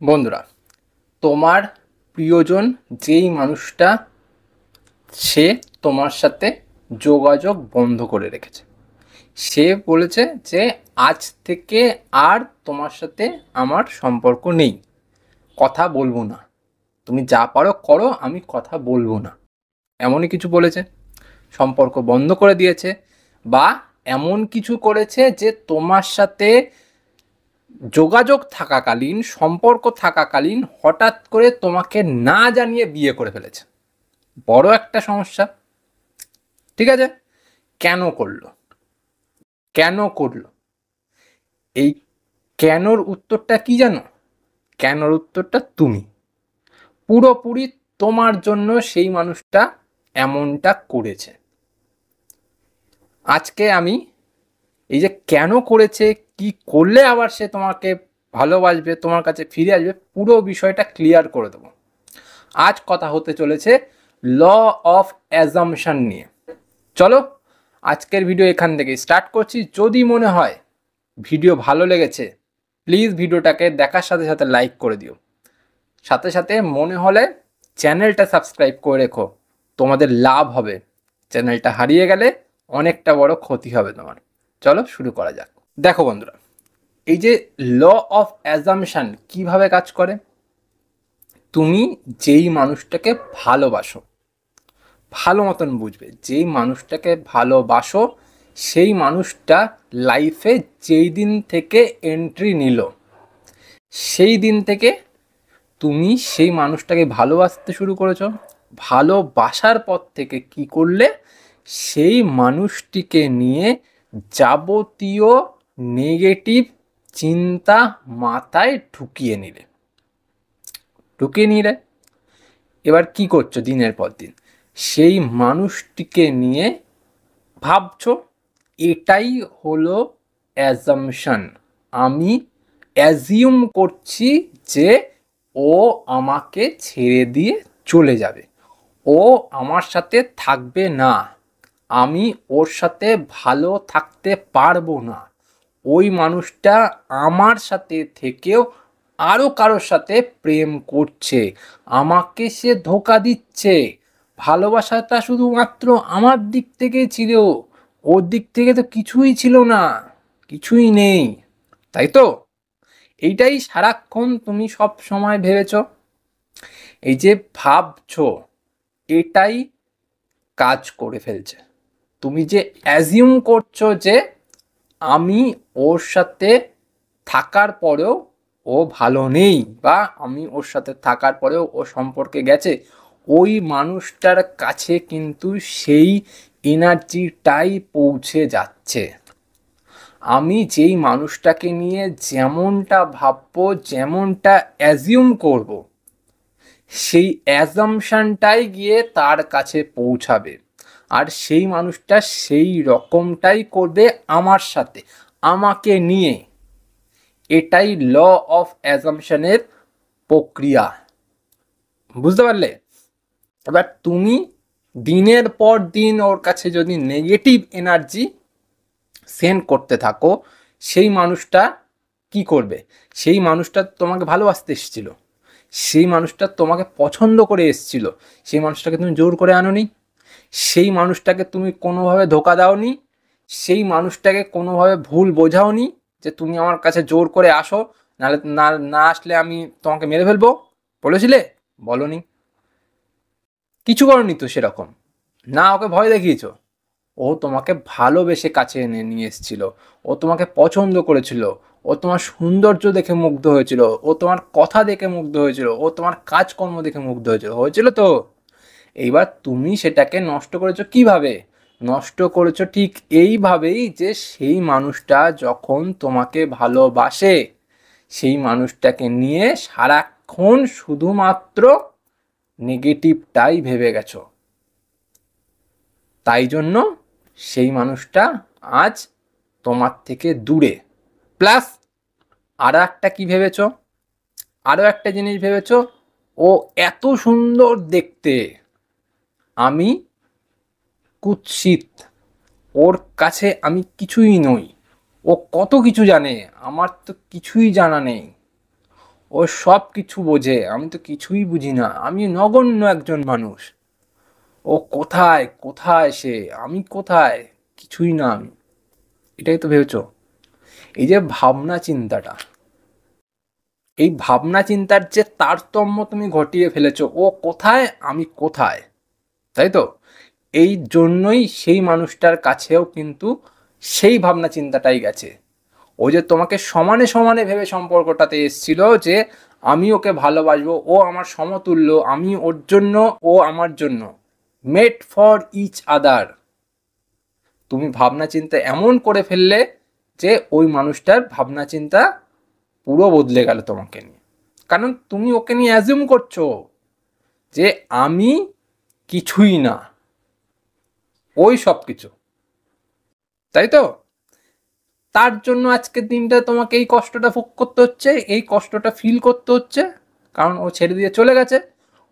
বন্ধুরা, তোমার প্রিয়জন যেই মানুষটা সে তোমার সাথে যোগাযোগ বন্ধ করে রেখেছে। সে বলেছে যে আজ থেকে আর তোমার সাথে আমার সম্পর্ক নেই, কথা বলবো না, তুমি যা পারো করো, আমি কথা বলবো না, এমনই কিছু বলেছে। সম্পর্ক বন্ধ করে দিয়েছে বা এমন কিছু করেছে যে তোমার সাথে যোগাযোগ থাকাকালীন, সম্পর্ক থাকাকালীন হঠাৎ করে তোমাকে না জানিয়ে বিয়ে করে ফেলেছে। বড় একটা সমস্যা। ঠিক আছে, কেন করলো? কেন করলো? এই কেনর উত্তরটা কি জানো? কেনর উত্তরটা তুমি। পুরোপুরি তোমার জন্য সেই মানুষটা এমনটা করেছে। আজকে আমি এই যে কেন করেছে, কি করলে আবার সে তোমাকে ভালোবাসবে, তোমার কাছে ফিরে আসবে, পুরো বিষয়টা ক্লিয়ার করে দেবো। আজ কথা হতে চলেছে ল অফ অ্যাজাম্পশন নিয়ে। চলো আজকের ভিডিও এখান থেকে স্টার্ট করছি। যদি মনে হয় ভিডিও ভালো লেগেছে, প্লিজ ভিডিওটাকে দেখার সাথে সাথে লাইক করে দিও। সাথে সাথে মনে হলে চ্যানেলটা সাবস্ক্রাইব করে রেখো, তোমাদের লাভ হবে। চ্যানেলটা হারিয়ে গেলে অনেকটা বড় ক্ষতি হবে তোমার। চলো শুরু করা যাক। দেখো বন্ধুরা, এই যে ল অফ অ্যাজাম্পশন কিভাবে কাজ করে, তুমি যেই মানুষটাকে ভালোবাসো, ভালো মতন বুঝবে, যেই মানুষটাকে ভালোবাসো সেই মানুষটা লাইফে যেই দিন থেকে এন্ট্রি নিল, সেই দিন থেকে তুমি সেই মানুষটাকে ভালোবাসতে শুরু করেছো। ভালোবাসার পর থেকে কি করলে, সেই মানুষটিকে নিয়ে যাবতীয় নেগেটিভ চিন্তা মাথায় ঢুকিয়ে নিলে। এবার কি করছো দিনের পর দিন, সেই মানুষটিকে নিয়ে ভাবছো। এটাই হলো অ্যাজাম্পশন। আমি অ্যাজিউম করছি যে ও আমাকে ছেড়ে দিয়ে চলে যাবে, ও আমার সাথে থাকবে না, আমি ওর সাথে ভালো থাকতে পারবো না, ওই মানুষটা আমার সাথে থেকেও আরও কারোর সাথে প্রেম করছে, আমাকে সে ধোঁকা দিচ্ছে, ভালোবাসাটা শুধুমাত্র আমার দিক থেকে ছিল, ওর দিক থেকে তো কিছুই ছিল না, কিছুই নেই, তাই তো? এইটাই সারাক্ষণ তুমি সব সময় ভেবেছো। এই যে ভাবছো, এটাই কাজ করে ফেলছে। তুমি যে অ্যাজিউম করছো যে আমি ওর সাথে থাকার পরেও ও ভালো নেই, বা আমি ওর সাথে থাকার পরেও ও সম্পর্কে গেছে, ওই মানুষটার কাছে কিন্তু সেই এনার্জিটাই পৌঁছে যাচ্ছে। আমি যেই মানুষটাকে নিয়ে যেমনটা ভাববো, যেমনটা অ্যাজিউম করব, সেই অ্যাজাম্পশনটাই গিয়ে তার কাছে পৌঁছাবে, আর সেই মানুষটা সেই রকমটাই করবে আমার সাথে, আমাকে নিয়ে। এটাই ল অফ অ্যাজাম্পশনের প্রক্রিয়া। বুঝতে পারলে? এবার তুমি দিনের পর দিন ওর কাছে যদি নেগেটিভ এনার্জি সেন্ড করতে থাকো, সেই মানুষটা কি করবে? সেই মানুষটা তোমাকে ভালোবাসতে এসেছিল, সেই মানুষটা তোমাকে পছন্দ করে এসেছিল, সেই মানুষটাকে তুমি জোর করে আনোনি, সেই মানুষটাকে তুমি কোনোভাবে ধোকা দাওনি, সেই মানুষটাকে কোনোভাবে ভুল বোঝাওনি যে তুমি আমার কাছে জোর করে আসো, নাহলে না না আসলে আমি তোমাকে মেরে ফেলবো, বলেছিলে? বলনি, কিছু করনি তো সেরকম। না ওকে ভয় দেখিয়েছো, ও তোমাকে ভালোবেসে কাছে এনে নিয়ে এসেছিল, ও তোমাকে পছন্দ করেছিল, ও তোমার সৌন্দর্য দেখে মুগ্ধ হয়েছিল, ও তোমার কথা দেখে মুগ্ধ হয়েছিল, ও তোমার কাজকর্ম দেখে মুগ্ধ হয়েছিল তো। এইবার তুমি সেটাকে নষ্ট করেছো কিভাবে? নষ্ট করেছো ঠিক এইভাবেই যে সেই মানুষটা যখন তোমাকে ভালোবাসে, সেই মানুষটাকে নিয়ে সারাক্ষণ শুধুমাত্র নেগেটিভটাই ভেবে গেছো। তাই জন্য সেই মানুষটা আজ তোমার থেকে দূরে। প্লাস আরও একটা কি ভেবেছ, আরও একটা জিনিস ভেবেছ, ও এত সুন্দর দেখতে, আমি কুৎসিত, ওর কাছে আমি কিছুই নই, ও কত কিছু জানে, আমার তো কিছুই জানা নেই, ও সব কিছু বোঝে, আমি তো কিছুই বুঝি না, আমি নগণ্য একজন মানুষ। ও কোথায় কোথায় সে, আমি কোথায়, কিছুই না আমি। এটাই তো ভেবেছো। এই যে ভাবনা চিন্তাটা, এই ভাবনা চিন্তার যে তারতম্য তুমি ঘটিয়ে ফেলেছো, ও কোথায় আমি কোথায়, তাই তো? এই জন্যই সেই মানুষটার কাছেও কিন্তু সেই ভাবনা চিন্তাটাই গেছে। ও যে তোমাকে সমানে সমানে ভেবে সম্পর্কটাতে এসছিল যে আমি ওকে ভালোবাসবো, ও আমার সমতুল্য, আমি ওর জন্য, ও আমার জন্য, মেড ফর ইচ আদার। তুমি ভাবনা চিন্তা এমন করে ফেললে যে ওই মানুষটার ভাবনা চিন্তা পুরো বদলে গেল তোমাকে নিয়ে। কারণ তুমি ওকে নিয়ে অ্যাজিউম করছো যে আমি কিছুই না, ওই সব কিছু, তাই তো? তার জন্য আজকের দিনটা তোমাকে এই কষ্টটা ভোগ করতে হচ্ছে, এই কষ্টটা ফিল করতে হচ্ছে, কারণ ও ছেড়ে দিয়ে চলে গেছে।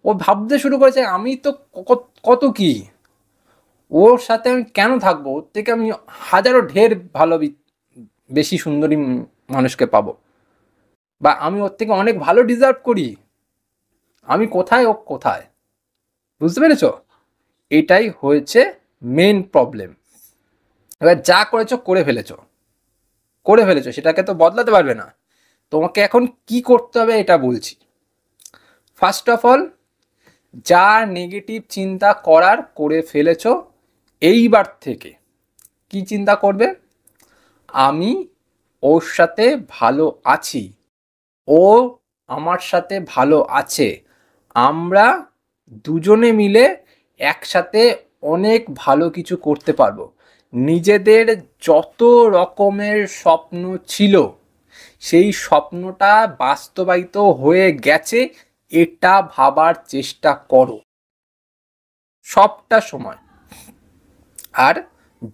ও ভাবতে শুরু করেছে আমি তো কত কি, ওর সাথে আমি কেন থাকবো, ওর থেকে আমি হাজারো ঢের ভালো বেশি সুন্দরী মানুষকে পাবো, বা আমি ওর থেকে অনেক ভালো ডিজার্ভ করি, আমি কোথায় ও কোথায়। বুঝতে পেরেছো? এটাই হয়েছে মেন প্রবলেম। এবার যা করেছো করে ফেলেছো, করে ফেলেছো, সেটাকে তো বদলাতে পারবে না। তোমাকে এখন কি করতে হবে এটা বলছি। ফার্স্ট অফ অল, যা নেগেটিভ চিন্তা করার করে ফেলেছো, এইবার থেকে কি চিন্তা করবে? আমি ওর সাথে ভালো আছি, ও আমার সাথে ভালো আছে, আমরা দুজনে মিলে একসাথে অনেক ভালো কিছু করতে পারবো। নিজেদের যত রকমের স্বপ্ন ছিল সেই স্বপ্নটা বাস্তবায়িত হয়ে গেছে, এটা ভাবার চেষ্টা করো সবটা সময়। আর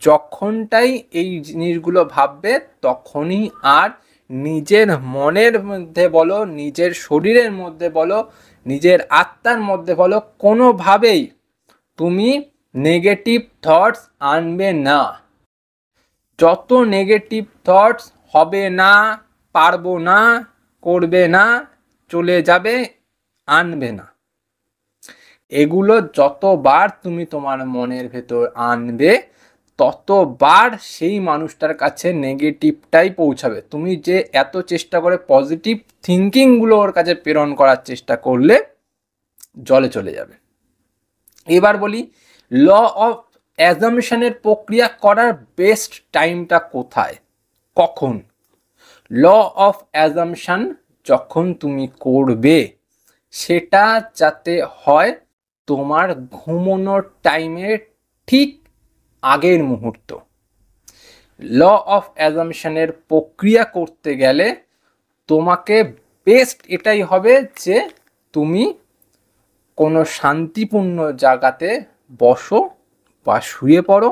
যখনটাই এই জিনিসগুলো ভাববে তখনই আর নিজের মনের মধ্যে বলো, নিজের শরীরের মধ্যে বলো, নিজের আত্মার মধ্যে বলো, কোনোভাবেই তুমি নেগেটিভ থটস আনবে না। যত নেগেটিভ থটস হবে না, পারবো না, করবে না, চলে যাবে, আনবে না, এগুলো যতবার তুমি তোমার মনের ভেতর আনবে ততবার সেই মানুষটার কাছে নেগেটিভটাই পৌঁছাবে। তুমি যে এত চেষ্টা করে পজিটিভ থিঙ্কিংগুলো ওর কাছে প্রেরণ করার চেষ্টা করলে জলে চলে যাবে। এবার বলি, ল অফ অ্যাজামশনের প্রক্রিয়া করার বেস্ট টাইমটা কোথায়, কখন? ল অফ অ্যাজামশন যখন তুমি করবে সেটা যাতে হয় তোমার ঘুমানোর টাইমের ঠিক আগের মুহূর্ত। ল অফ অ্যাজামশনের প্রক্রিয়া করতে গেলে তোমাকে বেস্ট এটাই হবে যে তুমি কোনো শান্তিপূর্ণ জায়গাতে বসো বা শুয়ে পড়ো,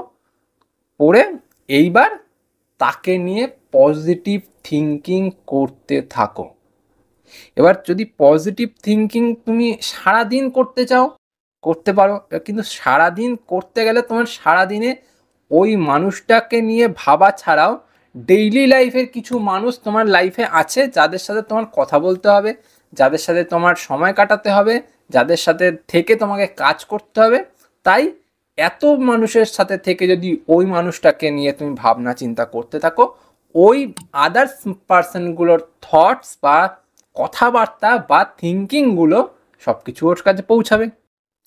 পড়ে এইবার তাকে নিয়ে পজিটিভ থিঙ্কিং করতে থাকো। এবার যদি পজিটিভ থিঙ্কিং তুমি সারাদিন করতে চাও করতে পারো, কিন্তু সারাদিন করতে গেলে তোমার সারাদিনে ওই মানুষটাকে নিয়ে ভাবা ছাড়াও ডেইলি লাইফের কিছু মানুষ তোমার লাইফে আছে যাদের সাথে তোমার কথা বলতে হবে, যাদের সাথে তোমার সময় কাটাতে হবে, যাদের সাথে থেকে তোমাকে কাজ করতে হবে। তাই এত মানুষের সাথে থেকে যদি ওই মানুষটাকে নিয়ে তুমি ভাবনা চিন্তা করতে থাকো, ওই আদার্স পার্সনগুলোর থটস বা কথাবার্তা বা থিঙ্কিংগুলো সব কিছু ওর কাছে পৌঁছাবে।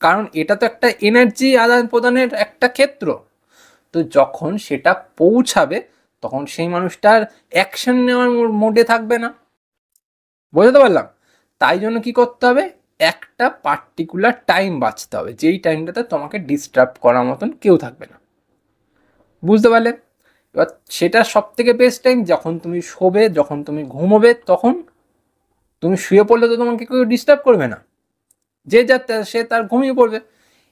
কারণ এটা তো একটা এনার্জি আদান প্রদানের একটা ক্ষেত্র। তো যখন সেটা পৌঁছাবে তখন সেই মানুষটার অ্যাকশন নেওয়ার মোডে থাকবে না। বুঝতে পারলাম? তাই জন্য কি করতে হবে, একটা পার্টিকুলার টাইম বাঁচতে হবে যেই টাইমটাতে তোমাকে ডিস্টার্ব করার মতন কেউ থাকবে না। বুঝতে পারলে? এবার সেটা সব থেকে বেস্ট টাইম যখন তুমি শোবে, যখন তুমি ঘুমোবে, তখন তুমি শুয়ে পড়লে তো তোমাকে কেউ ডিস্টার্ব করবে না, যে যার সে তার ঘুমিয়ে পড়বে।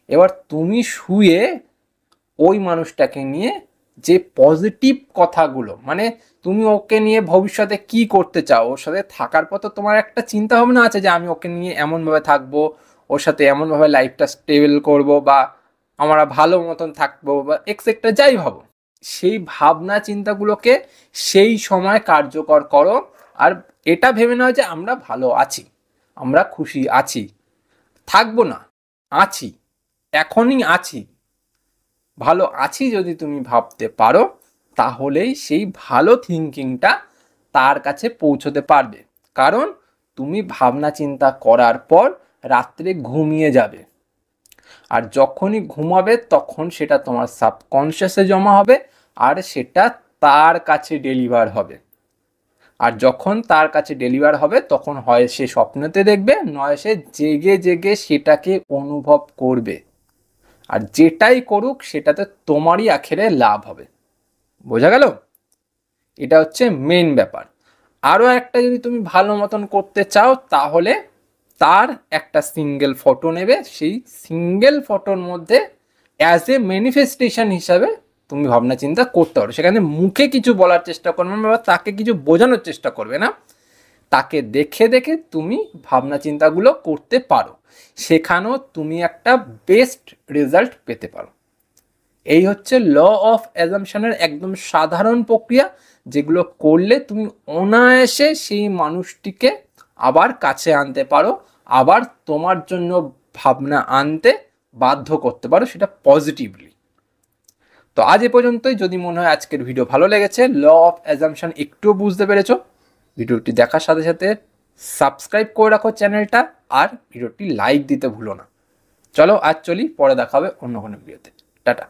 এবার তুমি শুয়ে ওই মানুষটাকে নিয়ে যে পজিটিভ কথাগুলো, মানে তুমি ওকে নিয়ে ভবিষ্যতে কি করতে চাও, ওর সাথে থাকার পর তো তোমার একটা চিন্তা ভাবনা আছে যে আমি ওকে নিয়ে এমনভাবে থাকবো, ওর সাথে এমনভাবে লাইফটা স্টেবল করব, বা আমরা ভালো মতন থাকবো, বা এক্সেট্রা যাই ভাবো, সেই ভাবনা চিন্তাগুলোকে সেই সময় কার্যকর করো। আর এটা ভেবে নয় যে আমরা ভালো আছি, আমরা খুশি আছি, থাকবো না, আছি, এখনই আছি। ভালো আছি যদি তুমি ভাবতে পারো, তাহলেই সেই ভালো থিঙ্কিংটা তার কাছে পৌঁছতে পারবে। কারণ তুমি ভাবনা চিন্তা করার পর রাত্রে ঘুমিয়ে যাবে, আর যখনই ঘুমাবে তখন সেটা তোমার সাবকনশিয়াসে জমা হবে, আর সেটা তার কাছে ডেলিভার হবে। আর যখন তার কাছে ডেলিভার হবে তখন হয় সে স্বপ্নতে দেখবে, নয় সে জেগে জেগে সেটাকে অনুভব করবে। আর যেটাই করুক সেটাতে তোমারই আখেরে লাভ হবে। বোঝা গেল? এটা হচ্ছে মেইন ব্যাপার। আরও একটা যদি তুমি ভালো মতন করতে চাও, তাহলে তার একটা সিঙ্গেল ফটো নেবে, সেই সিঙ্গেল ফটোর মধ্যে অ্যাজ এ ম্যানিফেস্টেশন হিসাবে তুমি ভাবনা চিন্তা করতে পারো। সেখানে মুখে কিছু বলার চেষ্টা করবে না, বা তাকে কিছু বোঝানোর চেষ্টা করবে না, তাকে দেখে দেখে তুমি ভাবনা চিন্তাগুলো করতে পারো। সেখানেও তুমি একটা বেস্ট রেজাল্ট পেতে পারো। এই হচ্ছে ল অফ অ্যাজাম্পশনের একদম সাধারণ প্রক্রিয়া, যেগুলো করলে তুমি অনায়াসে সেই মানুষটিকে আবার কাছে আনতে পারো, আবার তোমার জন্য ভাবনা আনতে বাধ্য করতে পারো, সেটা পজিটিভলি। তো আজ এ পর্যন্তই। যদি মনে হয় আজকের ভিডিও ভালো লেগেছে, ল অফ অ্যাজাম্পশন একটুও বুঝতে পেরেছো, ভিডিওটি দেখার সাথে সাথে সাবস্ক্রাইব করে রাখো চ্যানেলটা, আর ভিডিওটি লাইক দিতে ভুলো না। চলো আজ চলি, পরে দেখা হবে অন্য কোনো ভিডিওতে। টাটা।